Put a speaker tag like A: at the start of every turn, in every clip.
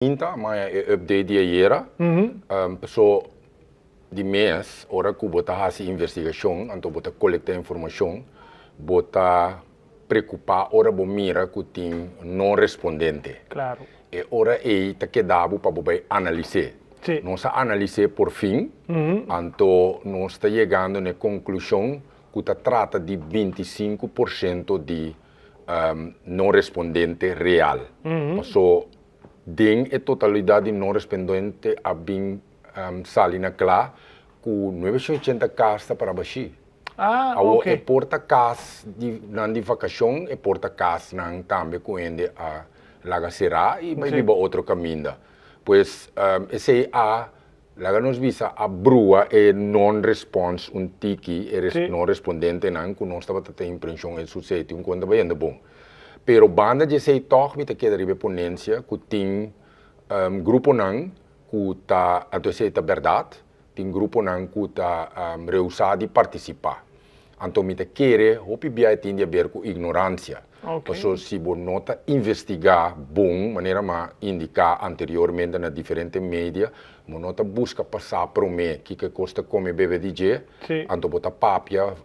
A: Inta, mas é update de era. So, de mês, ora que bota essa investigação, então bota coletar informação, bota preocupar, ora bo mira que tem não respondente.
B: Claro.
A: E ora é tá que dá para botar analisar.
B: Sim.
A: Nós analisar por fim, então nós está chegando na conclusão que trata de 25% de não respondente real. So, den a totalidade não respondente a bem salina clara que 980 casos para baixo.
B: Ok.
A: E porta cas de vacação e porta cas não também com ele a laga será e vai vir outro caminho. Pois esse laga nos visa a brua e non response tiki e non respondente não que nós estava tendo impressão em sucesso quando vai andar bom. Pero banda de sei toch mit que derive ponência que tem grupo não que tá a dizer a verdade, tem grupo não que tá rehusado de participar. Então me querer hopi bia tem a ver com ignorância. Então se você nota investigar bom, maneira ma indicar anteriormente na diferentes mídias, você nota busca passar para o meio que custa comer bebê DJ, então bota papia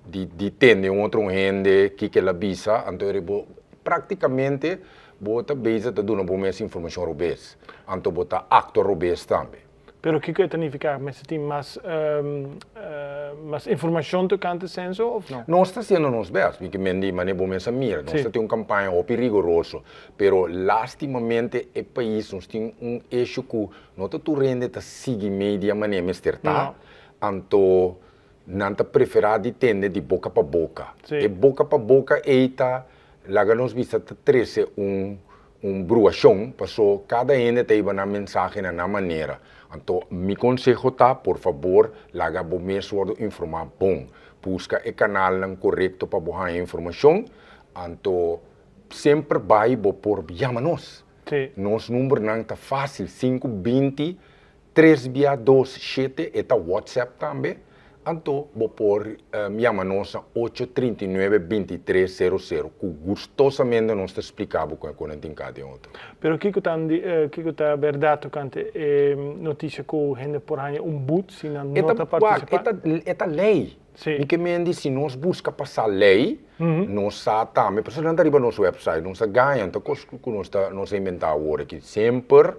A: de tende outro gente que ela visa, então praticamente bota base de dar uma informação robês, então bota acto robês também.
B: Pero o que significa? Mas tem mais informação do canto senso ou não?
A: Nós estamos sendo nós bem, porque mendi mané bom essa mira. Nós temos uma campanha muito rigorosa, pero lastimamente o país nós tem eixo que não tu rende ta seguir media mané mesterta, então não ta preferar de tende de boca para boca. E boca para boca eita, lá nós vista ta trece bruação, passou cada ene tem uma mensagem na maneira. Então, meu conselho tá, por favor, laga bom mesmo informar bom. Busca o canal correto para botar a informação. Então, sempre vai por chama-nos. Nosso número não tá fácil, 520 327 é WhatsApp também. Então, vou por chama-nos 839-2300, que gostosamente nós te explicamos com a gente cada outro.
B: Pero o que é verdade quando é notícia que a gente por aí boot se não está participando?
A: É a lei. E que me diz se nós busca passar lei, nós sabemos também, porque não está no nosso website, nós ganhamos, então nós inventamos agora que sempre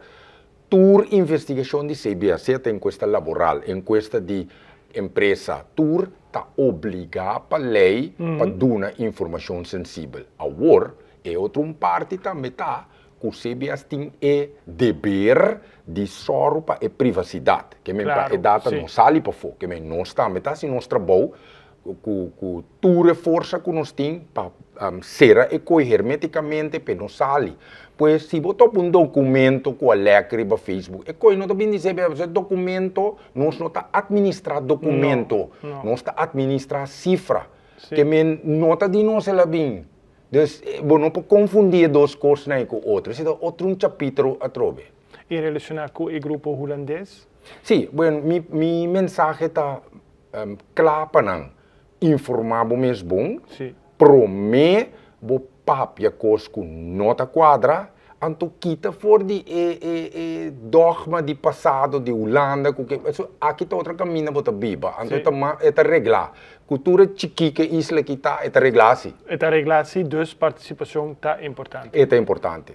A: tour investigação de CBS, em encuesta laboral, encuesta de empresa, tour está obrigado para lei para dar informação sensível. Agora, é outra parte também tá que o CBS tem dever de sorpa e privacidade, que é data não sai para fora, que nós também tá se nós trabalho com toda a força que nós temos para ser e coger hermeticamente para não sair. Pois se botar documento com a letra para Facebook, é coisa não está bem dizer documento, nós não está administrar documento, nós está administrar cifra, que não está de nós ela bem. Então, não pode confundir duas coisas com outras, é outro capítulo a trobe.
B: E relacionar com o grupo holandês?
A: Sim, bueno, minha mensagem está clara para não informar o mesmo bom, prometer o papel que não está quadra, então quita fora de dogma de passado de Holanda, aqui está outra caminho para viva, então é reglar. Cultura chiquica isla que está é reglar-se.
B: É reglar-se, dus participação está importante.
A: É importante.